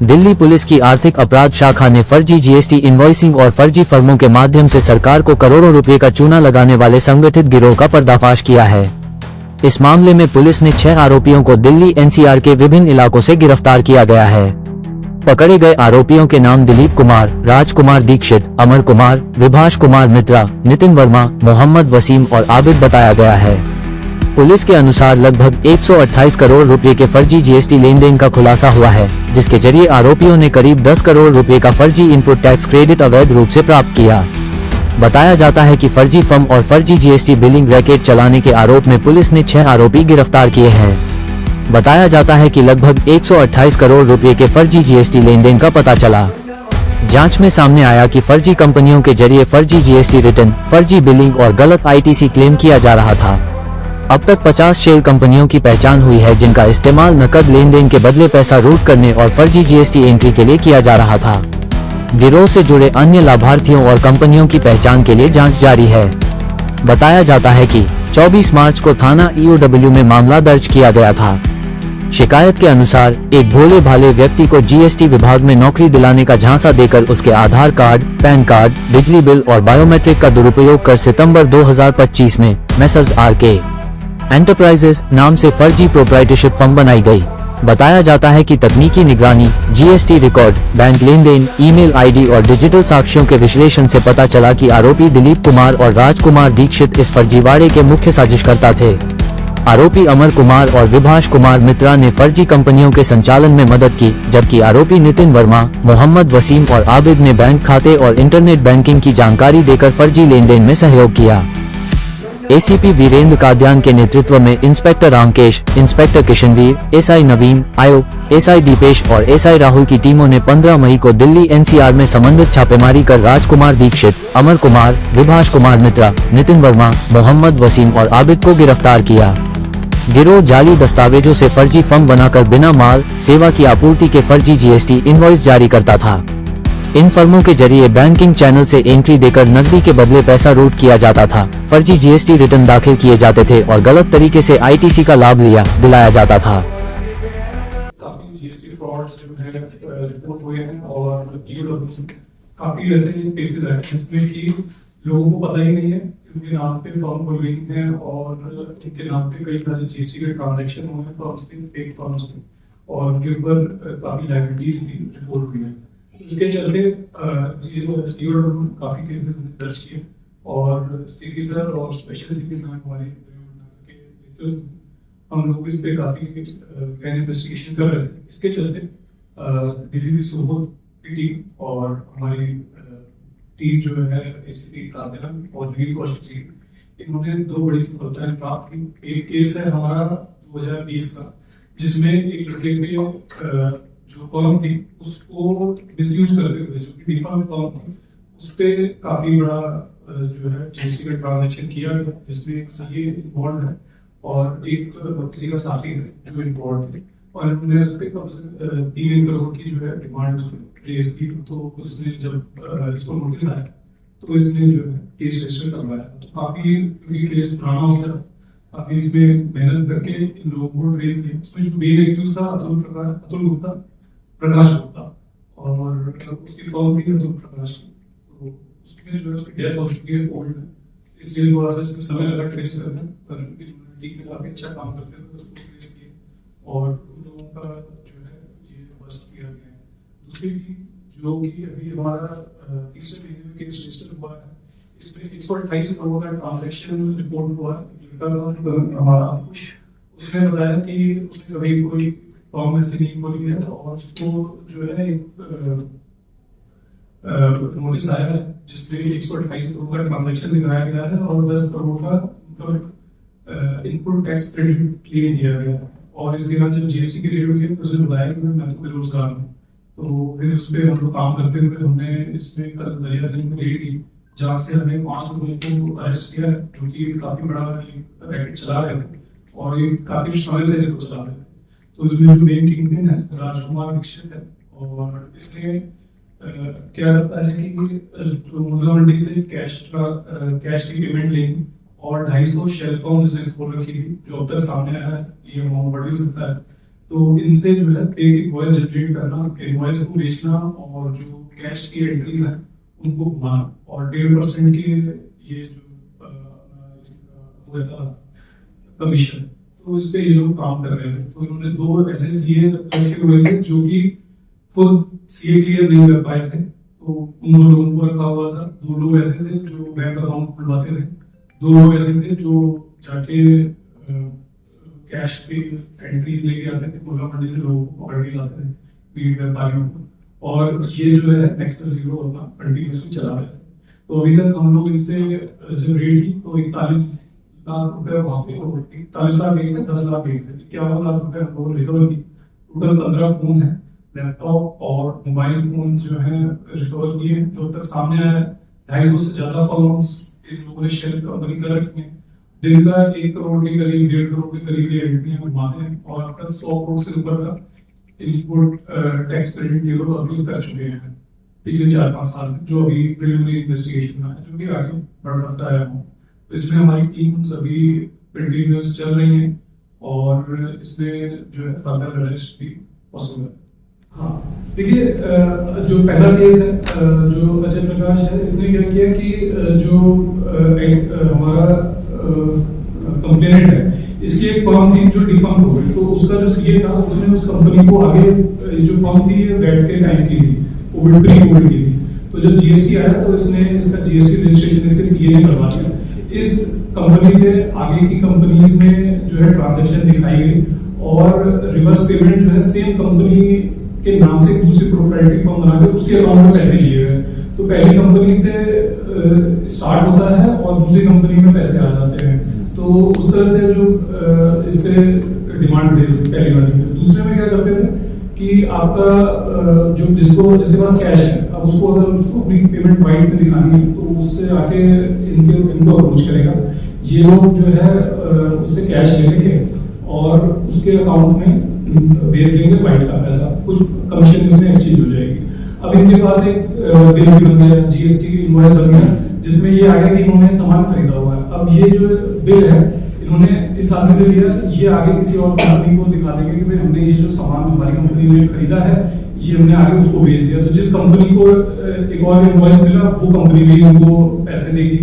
Delhi police की आर्थिक अपराध शाखा ने फर्जी जीएसटी इनवॉइसिंग और फर्जी फर्मों के माध्यम से सरकार को करोड़ों रुपए का चूना लगाने वाले संगठित गिरोह का पर्दाफाश किया है। इस मामले में पुलिस ने 6 आरोपियों को दिल्ली एनसीआर के विभिन्न इलाकों से गिरफ्तार किया गया है। पकड़े गए आरोपियों के नाम दिलीप कुमार, राजकुमार दीक्षित, अमर कुमार, विभाष कुमार मित्रा, नितिन वर्मा, मोहम्मद वसीम और आबिद बताया गया है। पुलिस के अनुसार लगभग 128 करोड़ रुपए के फर्जी जीएसटी लेन देन का खुलासा हुआ है, जिसके जरिए आरोपियों ने करीब 10 करोड़ रुपए का फर्जी इनपुट टैक्स क्रेडिट अवैध रूप से प्राप्त किया। बताया जाता है कि फर्जी फर्म और फर्जी जीएसटी बिलिंग रैकेट चलाने के आरोप में पुलिस ने 6 आरोपी गिरफ्तार किए हैं। बताया जाता है कि लगभग 128 करोड़ रुपए के फर्जी जीएसटी लेन देन का पता चला। जांच में सामने आया कि फर्जी कंपनियों के जरिए फर्जी जीएसटी रिटर्न, फर्जी बिलिंग और गलत आईटीसी क्लेम किया जा रहा था। अब तक 50 शेल कंपनियों की पहचान हुई है, जिनका इस्तेमाल नकद लेन देन के बदले पैसा रूट करने और फर्जी जीएसटी एंट्री के लिए किया जा रहा था। गिरोह से जुड़े अन्य लाभार्थियों और कंपनियों की पहचान के लिए जांच जारी है। बताया जाता है कि 24 मार्च को थाना ईओडब्ल्यू में मामला दर्ज किया गया था। शिकायत के अनुसार एक भोले भाले व्यक्ति को जीएसटी विभाग में नौकरी दिलाने का झांसा देकर उसके आधार कार्ड, पैन कार्ड, बिजली बिल और बायोमेट्रिक का दुरुपयोग कर सितंबर 2025 में मेसर्स आरके एंटरप्राइजेज नाम से फर्जी प्रोप्राइटरशिप फर्म बनाई गई। बताया जाता है कि तकनीकी निगरानी, जीएसटी रिकॉर्ड, बैंक लेन देन, ईमेल आईडी और डिजिटल साक्ष्यों के विश्लेषण से पता चला कि आरोपी दिलीप कुमार और राजकुमार दीक्षित इस फर्जीवाड़े के मुख्य साजिशकर्ता थे। आरोपी अमर कुमार और विभाष कुमार मित्रा ने फर्जी कंपनियों के संचालन में मदद की, जबकि आरोपी नितिन वर्मा, मोहम्मद वसीम और आबिद ने बैंक खाते और इंटरनेट बैंकिंग की जानकारी देकर फर्जी लेन देन में सहयोग किया। एसीपी वीरेंद्र काद्यान के नेतृत्व में inspector Ramkesh, inspector Kishanvir, SI Naveen, आयोग, एसआई दीपेश और एसआई राहुल की टीमों ने 15 मई को दिल्ली एनसीआर में समन्वित छापेमारी कर राजकुमार दीक्षित, अमर कुमार, विभाष कुमार मित्रा, नितिन वर्मा, मोहम्मद वसीम और आबिद को गिरफ्तार किया। गिरोह जाली दस्तावेजों से फर्जी फर्म बनाकर बिना माल सेवा की आपूर्ति के फर्जी जीएसटी इनवॉइस जारी करता था। इन फर्मों के जरिए बैंकिंग चैनल से एंट्री देकर नकदी के बदले पैसा रूट किया जाता था, फर्जी जीएसटी रिटर्न दाखिल किए जाते थे और गलत तरीके से आईटीसी का लाभ दिलाया जाता था। काफी जीएसटी फ्रॉड्स जो है रिपोर्ट हुए हैं और काफी ऐसे केसेस हैं जिसमें कि लोगों को पता ही नहीं है कि उनके नाम पे फॉर्म खोल गई है और उनके नाम पे कई सारे जीएसटी के ट्रांजैक्शन हुए हैं फॉर्म्स के, फेक फॉर्म्स के, और उनके ऊपर काफी लायबिलिटीज भी रिपोर्ट हुई है। इसके चलते काफी केसेस दर्ज किए और सीपी सर और स्पेशल सीपी हमारे हम लोग इस पे काफी इन्वेस्टिगेशन कर रहे थे। इसके चलते डीसीपी सुबोध की टीम और हमारी टीम जो है एसीपी कादियान और वीर कौशिक जी, इन्होंने 2 बड़ी सफलताएं प्राप्त की। एक केस है हमारा 2020 का, जिसमें एक लड़के के जो फॉर्म थी उसको मिसयूज करते हुए, जो कि डिफॉल्ट फॉर्म थी, उस पे काफी बड़ा जो है जीएसटी का ट्रांजैक्शन किया, जिसमें एक सही इन्वॉल्व है और एक किसी का साथी है जो इन्वॉल्व थे, और उन्होंने उस पे 3 करोड़ की जो है डिमांड रेज की। तो उसने जब इसको नोटिस आया तो इसने जो है केस रजिस्टर करवाया। तो काफी केस पुराना हो गया, काफी इसमें मेहनत करके इन लोगों को ट्रेस किया। उसमें जो मेन एक्यूज था अतुल गुप्ता, प्रकाश गुप्ता, और उसकी फॉर्म थी अतुल प्रकाश की। तो उसमें जो है उसकी डेथ हो चुकी है, ओल्ड है, इसलिए थोड़ा सा इसमें समय लगा ट्रेस करने, पर टीम ने काफी अच्छा काम करते हुए उसको ट्रेस किया और उन लोगों का जो है ये बस्ट किया गया है। दूसरी जो कि अभी हमारा तीसरे महीने में केस रजिस्टर हुआ है, इसमें 128 करोड़ का ट्रांजैक्शन रिपोर्ट हुआ है। हमारा उसने बताया कि उसने कभी कोई फॉर्म ऐसे नहीं खोली है और उसको जो है नोटिस आया है जिसमें 128 करोड़ का ट्रांजैक्शन दिखाया गया है और 10 करोड़ का इनपुट टैक्स क्रेडिट क्लेम किया गया है। और इसके बाद जब जीएसटी की रेट हुई है तो उसने बताया कि मैं तो बेरोजगार हूँ। तो फिर उस पर हम लोग काम करते हुए हमने इसमें कल दरियागंज में रेड की, जहाँ से हमने 5 लोगों को अरेस्ट किया है, जो कि काफी बड़ा रैकेट चला रहे थे और ये काफी समय से इसको चला रहे थे। तो इसमें जो मेन किंगपिन है राजकुमार दीक्षित है, और इसमें क्या रहता है कि मुर्गा मंडी से कैश की पेमेंट लेनी और 250 शेल फॉर्म जिसने खोल रखी थी, जो अब तक सामने आया है, ये अमाउंट बढ़ भी सकता है। तो इनसे जो है फेक इनवॉइस जनरेट करना, इनवॉइस को बेचना और जो कैश की एंट्रीज हैं उनको घुमाना, और 1.5% के ये जो कमीशन, तो इस पे ये लोग काम कर रहे हैं। तो इन्होंने 2 ऐसे सीए रखे हुए थे जो कि खुद सीए क्लियर नहीं कर पाए थे, तो उन 2 लोगों को रखा हुआ था। 2 लोग ऐसे थे जो बैंक अकाउंट खुलवाते थे, 2 लोग ऐसे थे जो जाके कैश पे एंट्रीज लेके आते थे, मुर्गा मंडी से लोगों को पकड़ के लाते थे बीट व्यापारियों को, और ये जो है नेक्स्ट जीरो अपना कंटिन्यूसली चला रहे थे। तो अभी तक हम लोग इनसे जब रेड की तो 41 लाख रुपए वहाँ पे 41 लाख एक से 10 लाख एक से 51 लाख रुपए हम लोग रिकवर की। टोटल 15 फोन है, लैपटॉप और मोबाइल फोन जो है रिकवर किए। जो तक सामने आया 250 से ज्यादा फॉर्म्स इन लोगों ने शेयर कंपनी कर रखी है। दिन का 1 करोड़ के करीब 1.5 करोड़ के करीब ये एंट्रियां घुमाते हैं, और अब तक 100 करोड़ से ऊपर का इनपुट टैक्स क्रेडिट ये लोग अभी कर चुके हैं पिछले 4-5 साल में, जो अभी प्रिलिमिनरी इन्वेस्टिगेशन में है, जो भी आगे बढ़ सकता है। तो इसमें हमारी टीम सभी कंटिन्यूअस चल रही है, और इसमें जो है फर्दर अरेस्ट भी पॉसिबल है। हाँ, देखिए जो पहला केस है जो अजय प्रकाश है, इसने क्या किया कि जो हमारा कंप्लेनेंट है, इसकी एक फर्म थी जो डिफंक्ट हो गई, तो उसका जो सीए था उसने उस कंपनी को आगे, जो फर्म थी ये वेट के टाइम की थी, कोविड प्री कोविड की थी, तो जब जीएसटी आया तो इसने इसका जीएसटी रजिस्ट्रेशन इसके सीए ने करवा दिया। इस कंपनी से आगे की कंपनीज में जो है ट्रांजैक्शन दिखाई गई, और रिवर्स पेमेंट जो है सेम कंपनी के नाम से दूसरी प्रोप्राइटरी फर्म बना के उसके अकाउंट में पैसे लिए गए। तो पहली कंपनी से स्टार्ट होता है और दूसरी कंपनी में पैसे आ जाते हैं, तो उस तरह से जो इस पे डिमांड रेज हुई पहली वाली में। दूसरे में क्या करते थे कि आपका जो जिसके पास कैश है, अब उसको अगर उसको अपनी पेमेंट वाइट में दिखानी है तो उससे आके इनको अप्रोच करेगा। ये लोग जो है उससे कैश ले लेंगे और उसके अकाउंट में भेज देंगे वाइट का पैसा, कुछ कमीशन इसमें एक्सचेंज हो जाएगी। अब इनके पास एक बिल भी बन गया, जीएसटी इनवॉइस बन गया, जिसमें ये आ गया कि इन्होंने सामान खरीदा हुआ है। अब ये जो बिल है इन्होंने इस आदमी से लिया, ये आगे किसी और कंपनी को दिखा देंगे कि भाई हमने ये जो सामान हमारी कंपनी ने खरीदा है ये हमने आगे उसको भेज दिया। तो जिस कंपनी को एक और इनवॉइस मिला वो कंपनी भी उनको पैसे देगी,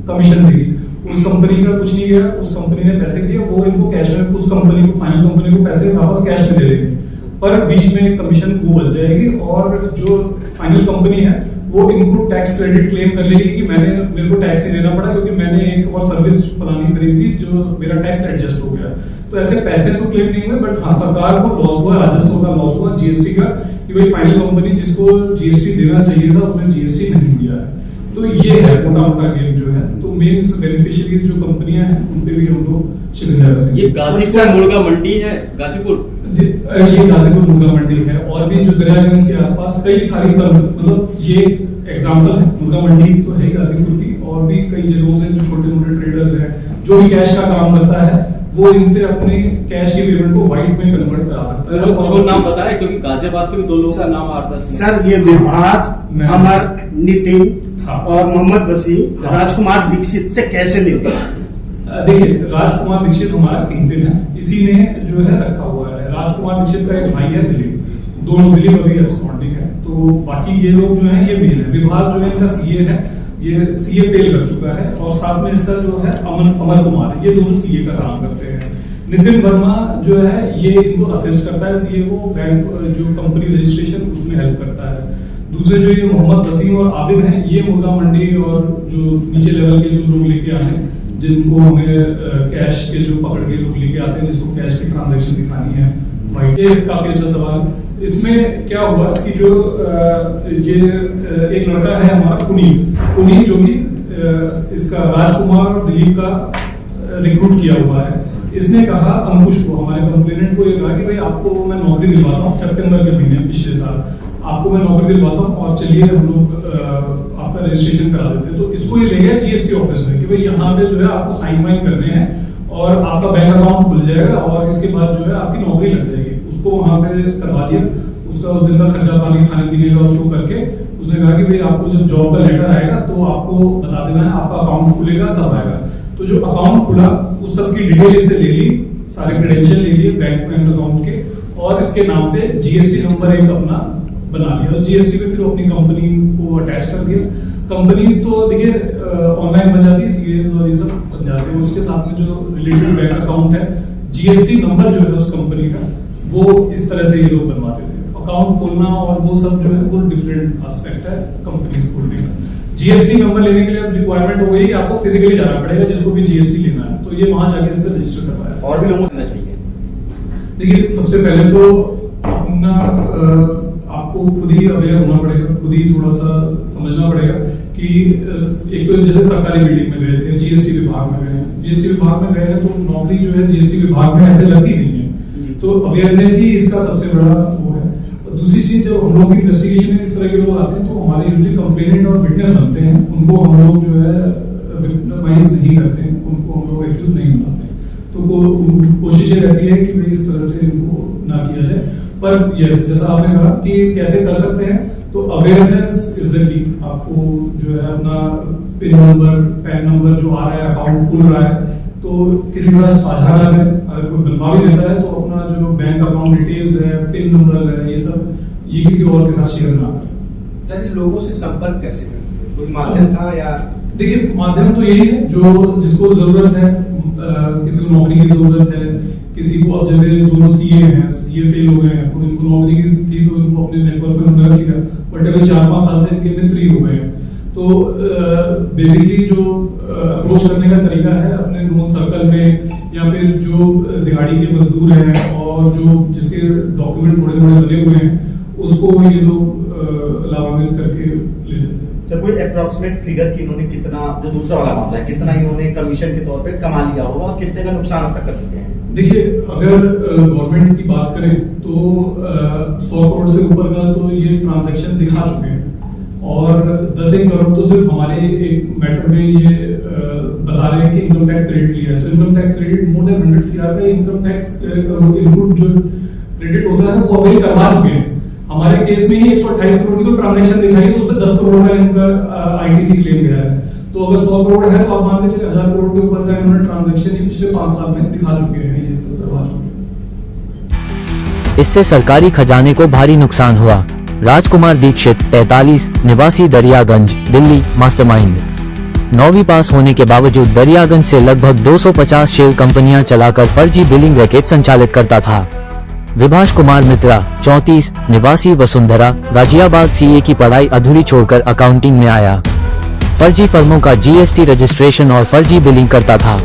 कमीशन देगी। उस कंपनी का कुछ नहीं गया, उस कंपनी ने पैसे दिए, वो इनको कैश में, उस कंपनी को, फाइनल कंपनी को पैसे वापस कैश में दे देंगे, पर बीच में कमीशन वो बच जाएगी, और जो फाइनल कंपनी है वो इनपुट टैक्स क्रेडिट क्लेम कर लेगी कि मेरे को टैक्स ही देना पड़ा क्योंकि मैंने एक और सर्विस फलानी खरीदी जो मेरा टैक्स एडजस्ट हो गया। तो ऐसे पैसे तो क्लेम नहीं हुए, बट हाँ सरकार को लॉस हुआ, राजस्व का लॉस हुआ जीएसटी का, कि भाई फाइनल कंपनी जिसको जीएसटी देना चाहिए था उसने जीएसटी नहीं दिया है। तो ये है मोटा मोटा गेम जो है। तो मेन बेनिफिशियरीज जो कंपनियां हैं उन पे भी हम लोग शिकंजा कसेंगे। ये गाजीपुर मुर्गा मंडी है, गाजीपुर ये गाजीपुर मुर्गा मंडी है, और भी जो दरियागंज के आसपास कई सारी, मतलब ये एग्जांपल है, मुर्गा मंडी तो है गाजीपुर की, और भी कई जगहों से जो छोटे मोटे ट्रेडर्स हैं जो भी कैश का काम करता है वो इनसे अपने कैश की पेमेंट को व्हाइट में कन्वर्ट करा सकता है। कुछ और नाम बताए, क्योंकि गाजियाबाद के भी 2 लोगों का नाम आ रहा था सर। ये विभाग अमर, नितिन और मोहम्मद वसीम राजकुमार दीक्षित से कैसे मिलते हैं? देखिए राजकुमार दीक्षित हमारा किंगपिन है, इसी ने जो है रखा हुआ है। राजकुमार दीक्षित का एक भाई है दिलीप, दोनों दिलीप अभी एब्सकॉन्डिंग है। तो बाकी ये लोग जो है ये मेल है। विभाग जो है इनका सीए है, ये सीए फेल कर चुका है, और साथ में इसका जो है अमर कुमार है, ये दोनों सीए का काम करते हैं। नितिन वर्मा जो है ये इनको असिस्ट करता है, सीए को बैंक जो कंपनी रजिस्ट्रेशन उसमें हेल्प करता है। दूसरे जो ये मोहम्मद वसीम और आबिद हैं, ये मुर्गा मंडी और जो नीचे लेवल के जो लोग लेके आते हैं, जिनको हमें कैश के जो पकड़ के लोग लेके आते हैं, जिसको कैश की ट्रांजैक्शन दिखानी है भाई। ये काफी अच्छा सवाल। इसमें क्या हुआ कि जो ये एक लड़का है हमारा पुनीत जो कि इसका राजकुमार और दिलीप का रिक्रूट किया हुआ है। इसने कहा अंकुश को, हमारे कंप्लेनेंट को, ये कहा कि भाई आपको मैं नौकरी दिलवाता हूँ सितंबर के महीने पिछले साल, आपको मैं नौकरी दिलवाता हूँ और चलिए हम लोग आपका रजिस्ट्रेशन करा देते हैं। तो इसको ये ले गया जीएसटी ऑफिस में कि भाई यहाँ पे जो है आपको साइन वाइन करने हैं और आपका बैंक अकाउंट खुल जाएगा और इसके बाद जो है आपकी नौकरी लग जाएगी। उसको वहां पे करवा दिया, उसका उस दिन का खर्चा पानी खाने पीने का उसको करके उसने कहा कि भाई आपको जब जॉब का लेटर आएगा तो आपको बता देना है, आपका अकाउंट खुलेगा, सब आएगा। तो जो अकाउंट खुला उस सब की डिटेल इससे ले ली, सारे क्रेडेंशियल ले लिए बैंक अकाउंट के, और इसके नाम पे जीएसटी नंबर एक अपना बना लिया और जीएसटी पे फिर अपनी कंपनी को अटैच कर दिया। कंपनीज तो देखिए ऑनलाइन बन जाती है, सीएस और ये सब बन जाते हैं, उसके साथ में जो रिलेटेड बैंक अकाउंट है, जीएसटी नंबर जो है उस कंपनी का, वो इस तरह से ये लोग बनवाते थे। अकाउंट खोलना और वो सब जो है वो डिफरेंट एस्पेक्ट है कंपनीज खोलने का। जीएसटी नंबर लेने के लिए अब रिक्वायरमेंट हो गई कि आपको फिजिकली जाना पड़ेगा, जिसको भी जीएसटी लेना है तो ये वहां जाके इससे रजिस्टर करवाया। और भी लोगों को चाहिए। देखिए सबसे पहले तो अपना आपको खुद ही अवेयर होना पड़ेगा, खुद ही थोड़ा सा समझना पड़ेगा कि एक तो जैसे सरकारी मीटिंग में गए थे, जीएसटी विभाग में गए हैं, जीएसटी विभाग में गए हैं तो नौकरी जो है जीएसटी विभाग में ऐसे लगती नहीं है, तो अवेयरनेस ही इसका सबसे बड़ा वो है। और दूसरी चीज, जब हम लोग की इन्वेस्टिगेशन में इस तरह के लोग आते हैं तो हमारे यूजुअली कंप्लेनेंट और विटनेस बनते हैं, उनको हम लोग जो है विक्टिमाइज नहीं करते हैं, उनको हम लोग एक्यूज नहीं बनाते, तो कोशिश ये रहती है कि भाई इस तरह से इनको ना किया जाए। पर यस, जैसा आपने कहा कि कैसे कर सकते हैं, तो अवेयरनेस इज द की। आपको जो है अपना पिन नंबर, पैन नंबर जो आ रहा है, अकाउंट खुल रहा है, तो किसी तरह साझा ना करें। अगर कोई बनवा भी देता है तो अपना जो बैंक अकाउंट डिटेल्स है, पिन नंबर्स है, ये सब ये किसी और के साथ शेयर ना करें। सर, इन लोगों से संपर्क कैसे करें? कोई माध्यम था या? देखिए, माध्यम तो यही है, जो जिसको जरूरत है, किसी को नौकरी की जरूरत है, किसी को, अब जैसे दोनों सीए हैं, सीए फेल हो गए हैं, तो इनको नौकरी की थी तो इनको अपने नेटवर्क पे उन्होंने रख लिया, बट अभी 4-5 साल से इनके मित्र ही हो गए हैं। तो बेसिकली जो अप्रोच करने का तरीका है, अपने नोन सर्कल में या फिर जो दिहाड़ी के मजदूर हैं और जो जिसके डॉक्यूमेंट थोड़े थोड़े बने हुए हैं, उसको ये लोग लाभान्वित करके ले लेते हैं। सर, कोई अप्रोक्सीमेट फिगर कि इन्होंने कितना, जो दूसरा वाला मामला है, कितना इन्होंने कमीशन के तौर पे कमा लिया होगा और कितने का नुकसान अब तक कर चुके हैं? देखिए, अगर गवर्नमेंट की बात करें तो 100 करोड़ से ऊपर का तो ये ट्रांजैक्शन दिखा चुके हैं, और 10 करोड़ तो सिर्फ हमारे एक मैटर में ये बता रहे हैं कि इनकम टैक्स क्रेडिट लिया है। तो income tax credit more than 100 CR का इनकम टैक्स इनपुट जो क्रेडिट होता है वो अवेल करवा चुके हैं। हमारे केस में ही 128 करोड़ की तो ट्रांजैक्शन दिखाई, तो उसमें 10 करोड़ का इनका आईटीसी क्लेम गया है। तो अगर 100 करोड़ है तो आप मान के चलिए 1000 करोड़ के ऊपर का इन्होंने ट्रांजैक्शन पिछले 5 साल में दिखा चुके हैं, ये सब करवा चुके हैं। इससे सरकारी खजाने को भारी नुकसान हुआ। राजकुमार दीक्षित 43, निवासी दरियागंज, दिल्ली, मास्टरमाइंड। 9वीं पास होने के बावजूद दरियागंज से लगभग 250 शेल कंपनियां चलाकर फर्जी बिलिंग रैकेट संचालित करता था। विभाष कुमार मित्रा 34, निवासी वसुंधरा, गाजियाबाद, सीए की पढ़ाई अधूरी छोड़कर अकाउंटिंग में आया। फर्जी फर्मों का जीएसटी रजिस्ट्रेशन और फर्जी बिलिंग करता था।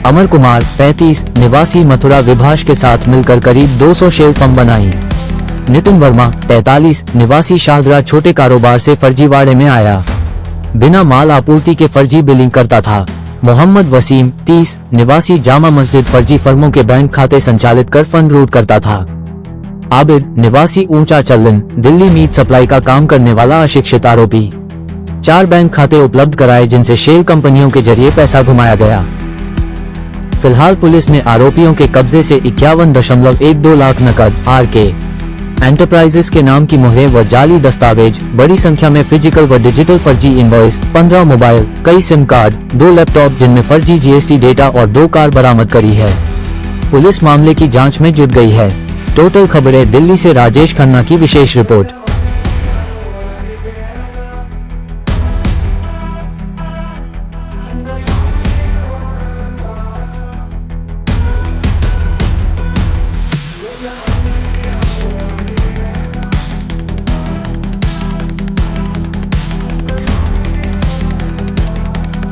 अमर कुमार 35, निवासी मथुरा, विभाष के साथ मिलकर करीब 200 शेल फर्म बनाई। नितिन वर्मा 43, निवासी शाहदरा, छोटे कारोबार से फर्जीवाड़े में आया। बिना माल आपूर्ति के फर्जी बिलिंग करता था। मोहम्मद वसीम 30, निवासी, जामा मस्जिद, फर्जी फर्मों के बैंक खाते संचालित कर फंड रूट करता था। आबिद निवासी, ऊंचा चल्लन, दिल्ली, मीट सप्लाई का काम करने वाला अशिक्षित आरोपी। 4 बैंक खाते उपलब्ध कराए जिनसे शेल कंपनियों के जरिए पैसा घुमाया गया। फिलहाल पुलिस ने आरोपियों के कब्जे से 51.12 लाख नकद, आरके एंटरप्राइजेस के नाम की मुहरें व जाली दस्तावेज, बड़ी संख्या में फिजिकल व डिजिटल फर्जी इनवॉइस, 15 मोबाइल, कई सिम कार्ड, 2 लैपटॉप जिनमें फर्जी जीएसटी डेटा और 2 कार बरामद करी है। पुलिस मामले की जांच में जुट गई है। टोटल खबरें दिल्ली से राजेश खन्ना की विशेष रिपोर्ट।